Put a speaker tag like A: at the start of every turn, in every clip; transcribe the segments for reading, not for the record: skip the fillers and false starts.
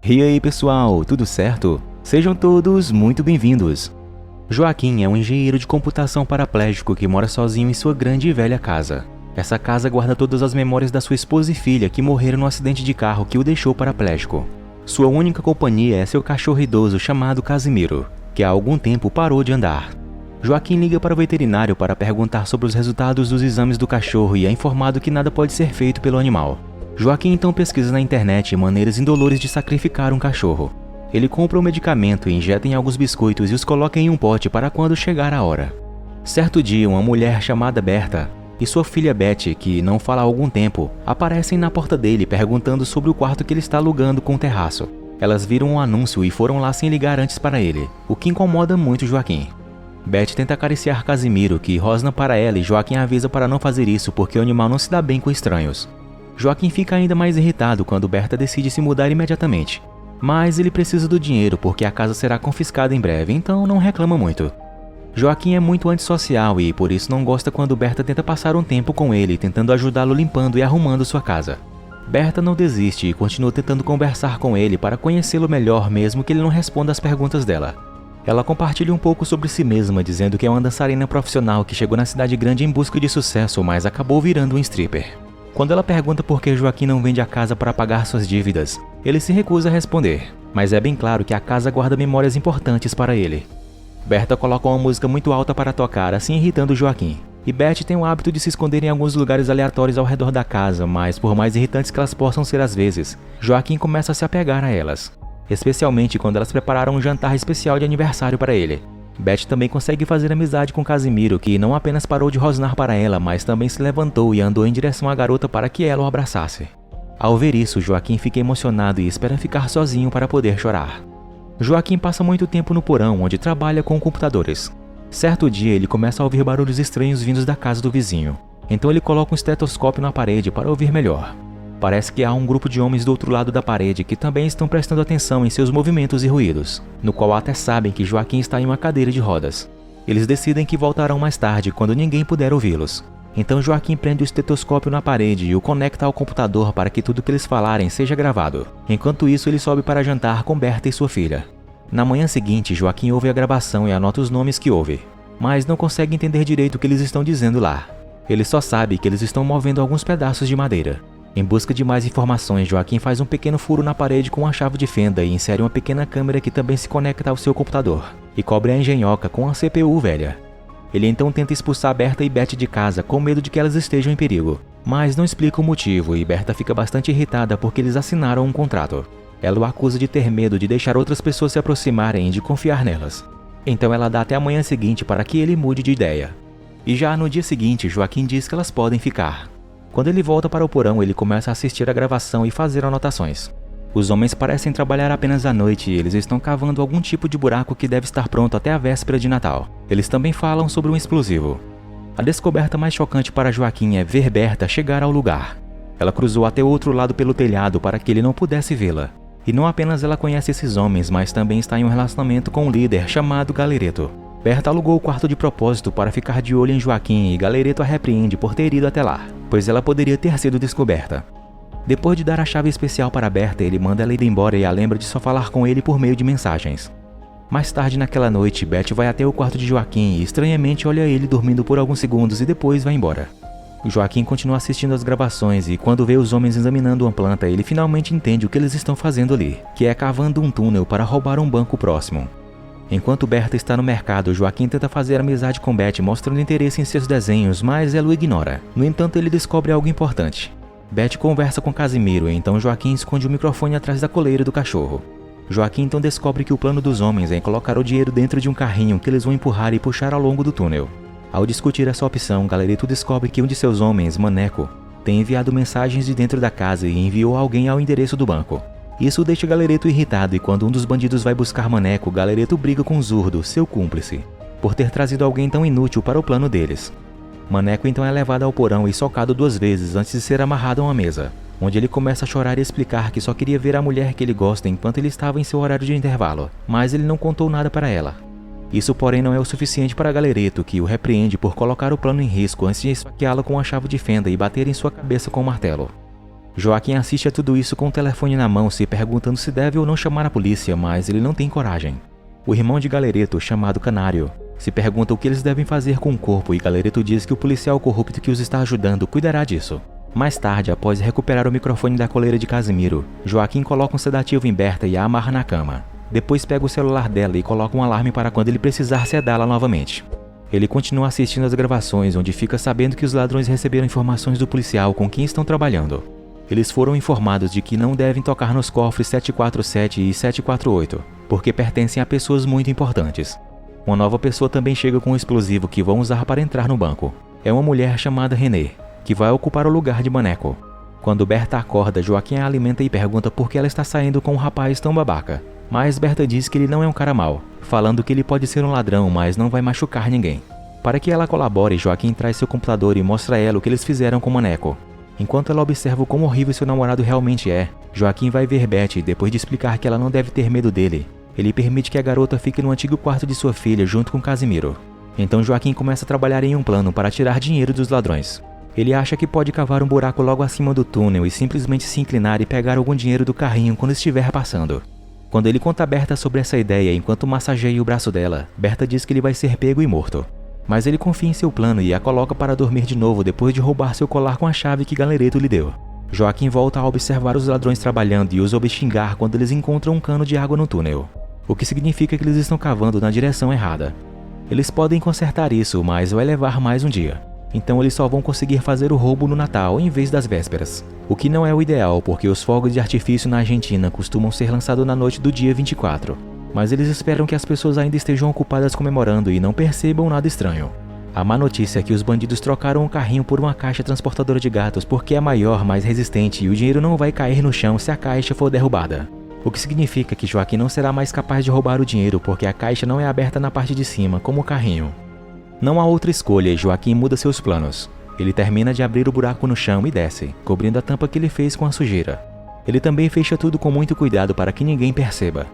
A: E aí pessoal, tudo certo? Sejam todos muito bem-vindos. Joaquim é um engenheiro de computação paraplégico que mora sozinho em sua grande e velha casa. Essa casa guarda todas as memórias da sua esposa e filha que morreram no acidente de carro que o deixou paraplégico. Sua única companhia é seu cachorro idoso chamado Casimiro, que há algum tempo parou de andar. Joaquim liga para o veterinário para perguntar sobre os resultados dos exames do cachorro e é informado que nada pode ser feito pelo animal. Joaquim então pesquisa na internet maneiras indolores de sacrificar um cachorro. Ele compra um medicamento e injeta em alguns biscoitos e os coloca em um pote para quando chegar a hora. Certo dia, uma mulher chamada Berta e sua filha Betty, que não fala há algum tempo, aparecem na porta dele perguntando sobre o quarto que ele está alugando com o terraço. Elas viram um anúncio e foram lá sem ligar antes para ele, o que incomoda muito Joaquim. Betty tenta acariciar Casimiro, que rosna para ela e Joaquim avisa para não fazer isso porque o animal não se dá bem com estranhos. Joaquim fica ainda mais irritado quando Berta decide se mudar imediatamente. Mas ele precisa do dinheiro porque a casa será confiscada em breve, então não reclama muito. Joaquim é muito antissocial e por isso não gosta quando Berta tenta passar um tempo com ele, tentando ajudá-lo limpando e arrumando sua casa. Berta não desiste e continua tentando conversar com ele para conhecê-lo melhor mesmo que ele não responda às perguntas dela. Ela compartilha um pouco sobre si mesma, dizendo que é uma dançarina profissional que chegou na cidade grande em busca de sucesso, mas acabou virando um stripper. Quando ela pergunta por que Joaquim não vende a casa para pagar suas dívidas, ele se recusa a responder, mas é bem claro que a casa guarda memórias importantes para ele. Berta coloca uma música muito alta para tocar, assim irritando Joaquim. E Betty tem o hábito de se esconder em alguns lugares aleatórios ao redor da casa, mas por mais irritantes que elas possam ser às vezes, Joaquim começa a se apegar a elas. Especialmente quando elas prepararam um jantar especial de aniversário para ele. Betty também consegue fazer amizade com Casimiro, que não apenas parou de rosnar para ela, mas também se levantou e andou em direção à garota para que ela o abraçasse. Ao ver isso, Joaquim fica emocionado e espera ficar sozinho para poder chorar. Joaquim passa muito tempo no porão, onde trabalha com computadores. Certo dia, ele começa a ouvir barulhos estranhos vindos da casa do vizinho. Então ele coloca um estetoscópio na parede para ouvir melhor. Parece que há um grupo de homens do outro lado da parede que também estão prestando atenção em seus movimentos e ruídos, no qual até sabem que Joaquim está em uma cadeira de rodas. Eles decidem que voltarão mais tarde, quando ninguém puder ouvi-los. Então Joaquim prende o estetoscópio na parede e o conecta ao computador para que tudo que eles falarem seja gravado. Enquanto isso, ele sobe para jantar com Berta e sua filha. Na manhã seguinte, Joaquim ouve a gravação e anota os nomes que ouve, mas não consegue entender direito o que eles estão dizendo lá. Ele só sabe que eles estão movendo alguns pedaços de madeira. Em busca de mais informações, Joaquim faz um pequeno furo na parede com uma chave de fenda e insere uma pequena câmera que também se conecta ao seu computador, e cobre a engenhoca com a CPU velha. Ele então tenta expulsar Berta e Betty de casa com medo de que elas estejam em perigo, mas não explica o motivo e Berta fica bastante irritada porque eles assinaram um contrato. Ela o acusa de ter medo de deixar outras pessoas se aproximarem e de confiar nelas. Então ela dá até a manhã seguinte para que ele mude de ideia. E já no dia seguinte, Joaquim diz que elas podem ficar. Quando ele volta para o porão, ele começa a assistir a gravação e fazer anotações. Os homens parecem trabalhar apenas à noite e eles estão cavando algum tipo de buraco que deve estar pronto até a véspera de Natal. Eles também falam sobre um explosivo. A descoberta mais chocante para Joaquim é ver Berta chegar ao lugar. Ela cruzou até o outro lado pelo telhado para que ele não pudesse vê-la. E não apenas ela conhece esses homens, mas também está em um relacionamento com um líder chamado Galereto. Berta alugou o quarto de propósito para ficar de olho em Joaquim e Galereto a repreende por ter ido até lá, pois ela poderia ter sido descoberta. Depois de dar a chave especial para Berta, ele manda ela ir embora e a lembra de só falar com ele por meio de mensagens. Mais tarde naquela noite, Betty vai até o quarto de Joaquim e estranhamente olha ele dormindo por alguns segundos e depois vai embora. Joaquim continua assistindo às gravações e quando vê os homens examinando uma planta, ele finalmente entende o que eles estão fazendo ali, que é cavando um túnel para roubar um banco próximo. Enquanto Berta está no mercado, Joaquim tenta fazer amizade com Betty, mostrando interesse em seus desenhos, mas ela o ignora. No entanto, ele descobre algo importante. Betty conversa com Casimiro, então Joaquim esconde o microfone atrás da coleira do cachorro. Joaquim então descobre que o plano dos homens é colocar o dinheiro dentro de um carrinho que eles vão empurrar e puxar ao longo do túnel. Ao discutir essa opção, Galereto descobre que um de seus homens, Maneco, tem enviado mensagens de dentro da casa e enviou alguém ao endereço do banco. Isso deixa Galereto irritado e quando um dos bandidos vai buscar Maneco, Galereto briga com Zurdo, seu cúmplice, por ter trazido alguém tão inútil para o plano deles. Maneco então é levado ao porão e socado 2 vezes antes de ser amarrado a uma mesa, onde ele começa a chorar e explicar que só queria ver a mulher que ele gosta enquanto ele estava em seu horário de intervalo, mas ele não contou nada para ela. Isso porém não é o suficiente para Galereto, que o repreende por colocar o plano em risco antes de esfaqueá-lo com a chave de fenda e bater em sua cabeça com o martelo. Joaquim assiste a tudo isso com o telefone na mão, se perguntando se deve ou não chamar a polícia, mas ele não tem coragem. O irmão de Galereto, chamado Canário, se pergunta o que eles devem fazer com o corpo e Galereto diz que o policial corrupto que os está ajudando cuidará disso. Mais tarde, após recuperar o microfone da coleira de Casimiro, Joaquim coloca um sedativo em Berta e a amarra na cama. Depois pega o celular dela e coloca um alarme para quando ele precisar sedá-la novamente. Ele continua assistindo às gravações, onde fica sabendo que os ladrões receberam informações do policial com quem estão trabalhando. Eles foram informados de que não devem tocar nos cofres 747 e 748, porque pertencem a pessoas muito importantes. Uma nova pessoa também chega com um explosivo que vão usar para entrar no banco. É uma mulher chamada Renée, que vai ocupar o lugar de Maneco. Quando Berta acorda, Joaquim a alimenta e pergunta por que ela está saindo com um rapaz tão babaca. Mas Berta diz que ele não é um cara mau, falando que ele pode ser um ladrão, mas não vai machucar ninguém. Para que ela colabore, Joaquim traz seu computador e mostra a ela o que eles fizeram com Maneco. Enquanto ela observa o quão horrível seu namorado realmente é, Joaquim vai ver Beth e depois de explicar que ela não deve ter medo dele, ele permite que a garota fique no antigo quarto de sua filha junto com Casimiro. Então Joaquim começa a trabalhar em um plano para tirar dinheiro dos ladrões. Ele acha que pode cavar um buraco logo acima do túnel e simplesmente se inclinar e pegar algum dinheiro do carrinho quando estiver passando. Quando ele conta a Berta sobre essa ideia enquanto massageia o braço dela, Berta diz que ele vai ser pego e morto. Mas ele confia em seu plano e a coloca para dormir de novo depois de roubar seu colar com a chave que Galereto lhe deu. Joaquim volta a observar os ladrões trabalhando e os ouve xingar quando eles encontram um cano de água no túnel, o que significa que eles estão cavando na direção errada. Eles podem consertar isso, mas vai levar mais um dia. Então eles só vão conseguir fazer o roubo no Natal em vez das vésperas. O que não é o ideal, porque os fogos de artifício na Argentina costumam ser lançados na noite do dia 24. Mas eles esperam que as pessoas ainda estejam ocupadas comemorando e não percebam nada estranho. A má notícia é que os bandidos trocaram o carrinho por uma caixa transportadora de gatos porque é maior, mais resistente e o dinheiro não vai cair no chão se a caixa for derrubada. O que significa que Joaquim não será mais capaz de roubar o dinheiro porque a caixa não é aberta na parte de cima, como o carrinho. Não há outra escolha e Joaquim muda seus planos. Ele termina de abrir o buraco no chão e desce, cobrindo a tampa que ele fez com a sujeira. Ele também fecha tudo com muito cuidado para que ninguém perceba.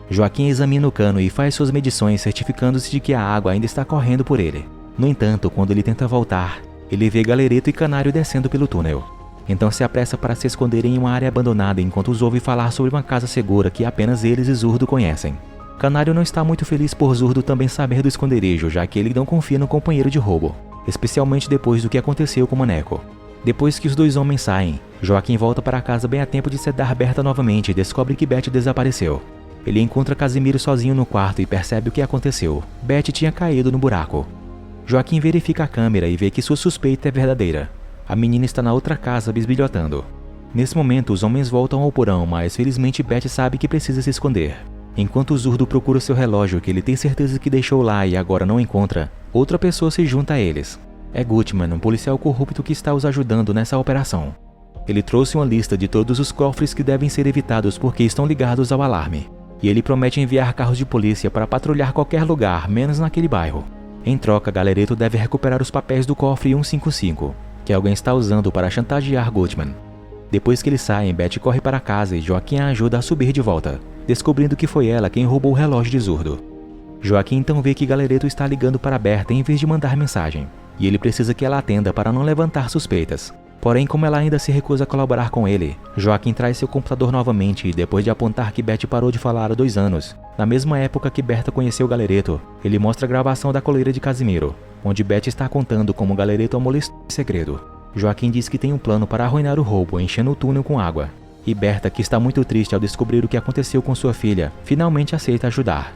A: Joaquim examina o cano e faz suas medições, certificando-se de que a água ainda está correndo por ele. No entanto, quando ele tenta voltar, ele vê Galereto e Canário descendo pelo túnel. Então se apressa para se esconderem em uma área abandonada enquanto os ouve falar sobre uma casa segura que apenas eles e Zurdo conhecem. Canário não está muito feliz por Zurdo também saber do esconderijo, já que ele não confia no companheiro de roubo, especialmente depois do que aconteceu com Maneco. Depois que os dois homens saem, Joaquim volta para casa bem a tempo de sedar Berta novamente e descobre que Beth desapareceu. Ele encontra Casimiro sozinho no quarto e percebe o que aconteceu. Beth tinha caído no buraco. Joaquim verifica a câmera e vê que sua suspeita é verdadeira. A menina está na outra casa bisbilhotando. Nesse momento, os homens voltam ao porão, mas felizmente Beth sabe que precisa se esconder. Enquanto o Zurdo procura seu relógio, que ele tem certeza que deixou lá e agora não encontra, outra pessoa se junta a eles. É Gutman, um policial corrupto que está os ajudando nessa operação. Ele trouxe uma lista de todos os cofres que devem ser evitados porque estão ligados ao alarme. E ele promete enviar carros de polícia para patrulhar qualquer lugar, menos naquele bairro. Em troca, Galereto deve recuperar os papéis do cofre 155, que alguém está usando para chantagear Gutman. Depois que eles saem, Beth corre para casa e Joaquim a ajuda a subir de volta, descobrindo que foi ela quem roubou o relógio de Zurdo. Joaquim então vê que Galereto está ligando para Berta em vez de mandar mensagem, e ele precisa que ela atenda para não levantar suspeitas. Porém, como ela ainda se recusa a colaborar com ele, Joaquim traz seu computador novamente e depois de apontar que Beth parou de falar há 2 anos, na mesma época que Berta conheceu Galereto, ele mostra a gravação da coleira de Casimiro, onde Beth está contando como Galereto a molestou em segredo. Joaquim diz que tem um plano para arruinar o roubo, enchendo o túnel com água. E Berta, que está muito triste ao descobrir o que aconteceu com sua filha, finalmente aceita ajudar.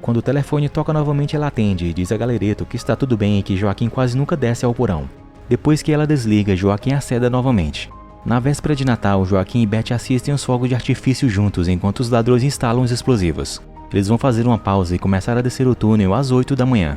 A: Quando o telefone toca novamente, ela atende e diz a Galereto que está tudo bem e que Joaquim quase nunca desce ao porão. Depois que ela desliga, Joaquim aceda novamente. Na véspera de Natal, Joaquim e Beth assistem os fogos de artifício juntos enquanto os ladrões instalam os explosivos. Eles vão fazer uma pausa e começar a descer o túnel às 8 da manhã.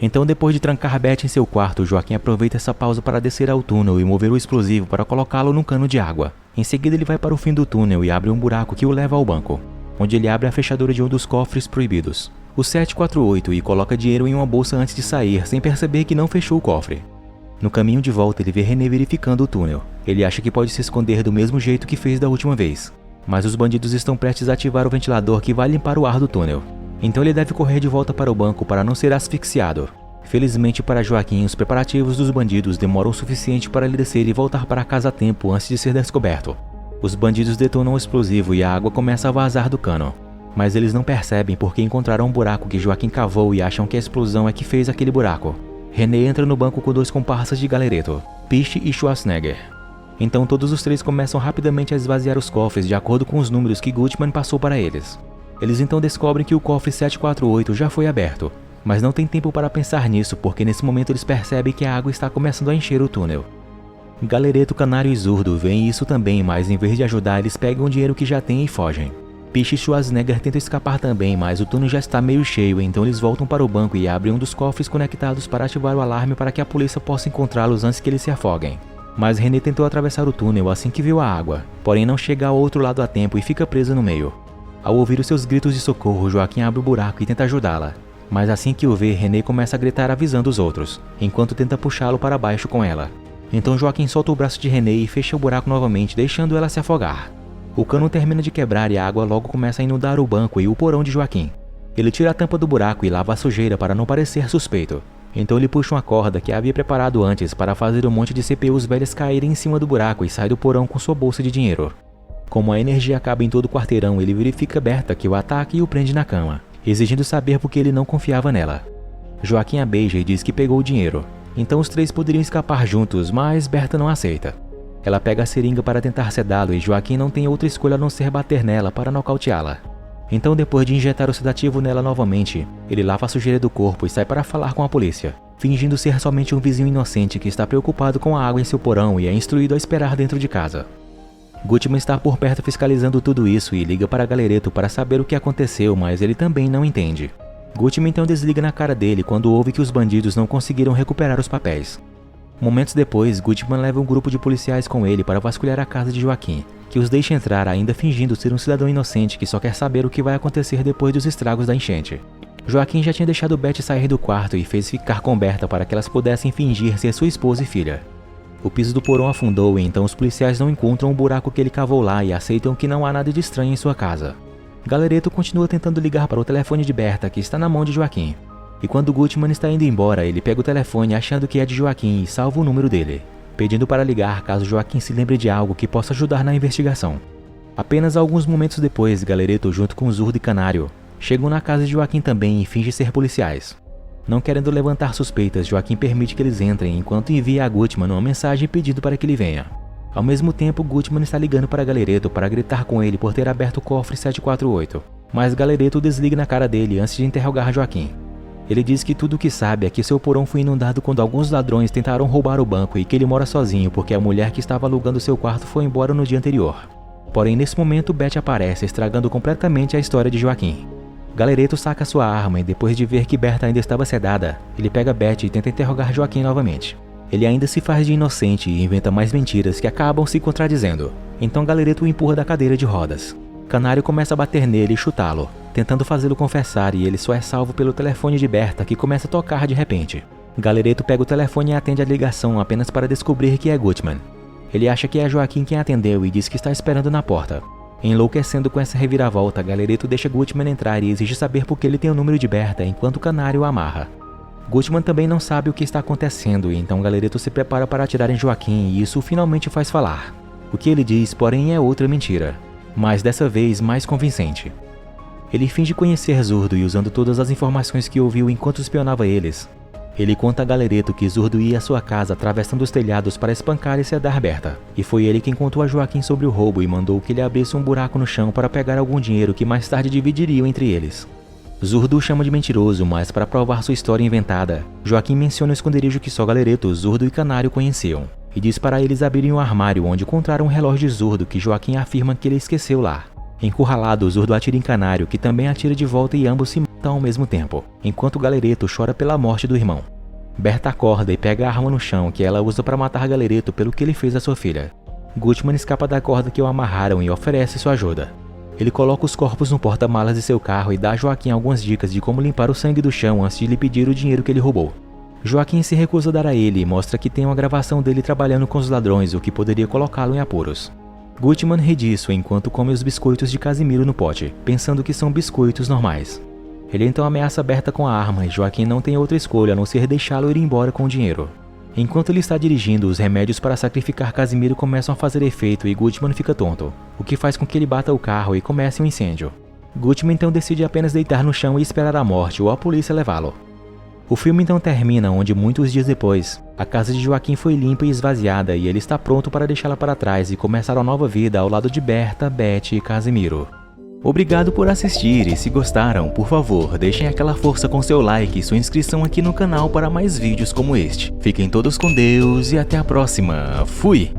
A: Então, depois de trancar Beth em seu quarto, Joaquim aproveita essa pausa para descer ao túnel e mover o explosivo para colocá-lo num cano de água. Em seguida, ele vai para o fim do túnel e abre um buraco que o leva ao banco, onde ele abre a fechadura de um dos cofres proibidos, o 748, e coloca dinheiro em uma bolsa antes de sair, sem perceber que não fechou o cofre. No caminho de volta, ele vê Renée verificando o túnel. Ele acha que pode se esconder do mesmo jeito que fez da última vez, mas os bandidos estão prestes a ativar o ventilador que vai limpar o ar do túnel. Então ele deve correr de volta para o banco para não ser asfixiado. Felizmente para Joaquim, os preparativos dos bandidos demoram o suficiente para ele descer e voltar para casa a tempo antes de ser descoberto. Os bandidos detonam o explosivo e a água começa a vazar do cano. Mas eles não percebem porque encontraram um buraco que Joaquim cavou e acham que a explosão é que fez aquele buraco. René entra no banco com 2 comparsas de Galereto, Piche e Schwarzenegger. Então todos os 3 começam rapidamente a esvaziar os cofres de acordo com os números que Gutman passou para eles. Eles então descobrem que o cofre 748 já foi aberto, mas não tem tempo para pensar nisso porque nesse momento eles percebem que a água está começando a encher o túnel. Galereto, Canário e Zurdo veem isso também, mas em vez de ajudar eles pegam o dinheiro que já têm e fogem. Piche e Schwarzenegger tentam escapar também, mas o túnel já está meio cheio, então eles voltam para o banco e abrem um dos cofres conectados para ativar o alarme para que a polícia possa encontrá-los antes que eles se afoguem. Mas René tentou atravessar o túnel assim que viu a água, porém não chega ao outro lado a tempo e fica preso no meio. Ao ouvir os seus gritos de socorro, Joaquim abre o buraco e tenta ajudá-la. Mas assim que o vê, René começa a gritar avisando os outros, enquanto tenta puxá-lo para baixo com ela. Então Joaquim solta o braço de René e fecha o buraco novamente, deixando ela se afogar. O cano termina de quebrar e a água logo começa a inundar o banco e o porão de Joaquim. Ele tira a tampa do buraco e lava a sujeira para não parecer suspeito. Então ele puxa uma corda que havia preparado antes para fazer um monte de CPUs velhas caírem em cima do buraco e sai do porão com sua bolsa de dinheiro. Como a energia acaba em todo o quarteirão, ele verifica Berta que o ataca e o prende na cama, exigindo saber por que ele não confiava nela. Joaquim a beija e diz que pegou o dinheiro. Então os 3 poderiam escapar juntos, mas Berta não aceita. Ela pega a seringa para tentar sedá-lo e Joaquim não tem outra escolha a não ser bater nela para nocauteá-la. Então depois de injetar o sedativo nela novamente, ele lava a sujeira do corpo e sai para falar com a polícia, fingindo ser somente um vizinho inocente que está preocupado com a água em seu porão e é instruído a esperar dentro de casa. Gutman está por perto fiscalizando tudo isso e liga para Galereto para saber o que aconteceu, mas ele também não entende. Gutman então desliga na cara dele quando ouve que os bandidos não conseguiram recuperar os papéis. Momentos depois, Gutman leva um grupo de policiais com ele para vasculhar a casa de Joaquim, que os deixa entrar ainda fingindo ser um cidadão inocente que só quer saber o que vai acontecer depois dos estragos da enchente. Joaquim já tinha deixado Beth sair do quarto e fez ficar com Berta para que elas pudessem fingir ser sua esposa e filha. O piso do porão afundou e então os policiais não encontram o buraco que ele cavou lá e aceitam que não há nada de estranho em sua casa. Galereto continua tentando ligar para o telefone de Berta, que está na mão de Joaquim. E quando Gutman está indo embora, ele pega o telefone achando que é de Joaquim e salva o número dele, pedindo para ligar caso Joaquim se lembre de algo que possa ajudar na investigação. Apenas alguns momentos depois, Galereto, junto com Zurdo e Canário, chegam na casa de Joaquim também e fingem ser policiais. Não querendo levantar suspeitas, Joaquim permite que eles entrem enquanto envia a Gutman uma mensagem pedindo para que ele venha. Ao mesmo tempo, Gutman está ligando para Galereto para gritar com ele por ter aberto o cofre 748, mas Galereto desliga na cara dele antes de interrogar Joaquim. Ele diz que tudo o que sabe é que seu porão foi inundado quando alguns ladrões tentaram roubar o banco e que ele mora sozinho porque a mulher que estava alugando seu quarto foi embora no dia anterior. Porém, nesse momento, Beth aparece, estragando completamente a história de Joaquim. Galereto saca sua arma e depois de ver que Berta ainda estava sedada, ele pega Beth e tenta interrogar Joaquim novamente. Ele ainda se faz de inocente e inventa mais mentiras que acabam se contradizendo. Então Galereto o empurra da cadeira de rodas. Canário começa a bater nele e chutá-lo, tentando fazê-lo confessar, e ele só é salvo pelo telefone de Berta, que começa a tocar de repente. Galereto pega o telefone e atende a ligação apenas para descobrir que é Gutman. Ele acha que é Joaquim quem atendeu e diz que está esperando na porta. Enlouquecendo com essa reviravolta, Galereto deixa Gutman entrar e exige saber por que ele tem o número de Berta enquanto o Canário o amarra. Gutman também não sabe o que está acontecendo, e então Galereto se prepara para atirar em Joaquim e isso finalmente faz falar. O que ele diz, porém, é outra mentira, mas dessa vez mais convincente. Ele finge conhecer Zurdo e, usando todas as informações que ouviu enquanto espionava eles, ele conta a Galereto que Zurdo ia à sua casa atravessando os telhados para espancar e sedar Berta, e foi ele quem contou a Joaquim sobre o roubo e mandou que ele abrisse um buraco no chão para pegar algum dinheiro que mais tarde dividiriam entre eles. Zurdo o chama de mentiroso, mas para provar sua história inventada, Joaquim menciona o esconderijo que só Galereto, Zurdo e Canário conheciam, e diz para eles abrirem um armário onde encontraram um relógio de Zurdo que Joaquim afirma que ele esqueceu lá. Encurralado, Zurdo atira em Canário, que também atira de volta e ambos se matam ao mesmo tempo, enquanto Galereto chora pela morte do irmão. Berta acorda e pega a arma no chão que ela usa para matar Galereto pelo que ele fez à sua filha. Gutman escapa da corda que o amarraram e oferece sua ajuda. Ele coloca os corpos no porta-malas de seu carro e dá a Joaquim algumas dicas de como limpar o sangue do chão antes de lhe pedir o dinheiro que ele roubou. Joaquim se recusa a dar a ele e mostra que tem uma gravação dele trabalhando com os ladrões, o que poderia colocá-lo em apuros. Gutman ri disso enquanto come os biscoitos de Casimiro no pote, pensando que são biscoitos normais. Ele então ameaça Berta com a arma e Joaquim não tem outra escolha a não ser deixá-lo ir embora com o dinheiro. Enquanto ele está dirigindo, os remédios para sacrificar Casimiro começam a fazer efeito e Gutman fica tonto, o que faz com que ele bata o carro e comece um incêndio. Gutman então decide apenas deitar no chão e esperar a morte ou a polícia levá-lo. O filme então termina onde, muitos dias depois, a casa de Joaquim foi limpa e esvaziada e ele está pronto para deixá-la para trás e começar uma nova vida ao lado de Berta, Betty e Casimiro. Obrigado por assistir e se gostaram, por favor, deixem aquela força com seu like e sua inscrição aqui no canal para mais vídeos como este. Fiquem todos com Deus e até a próxima. Fui!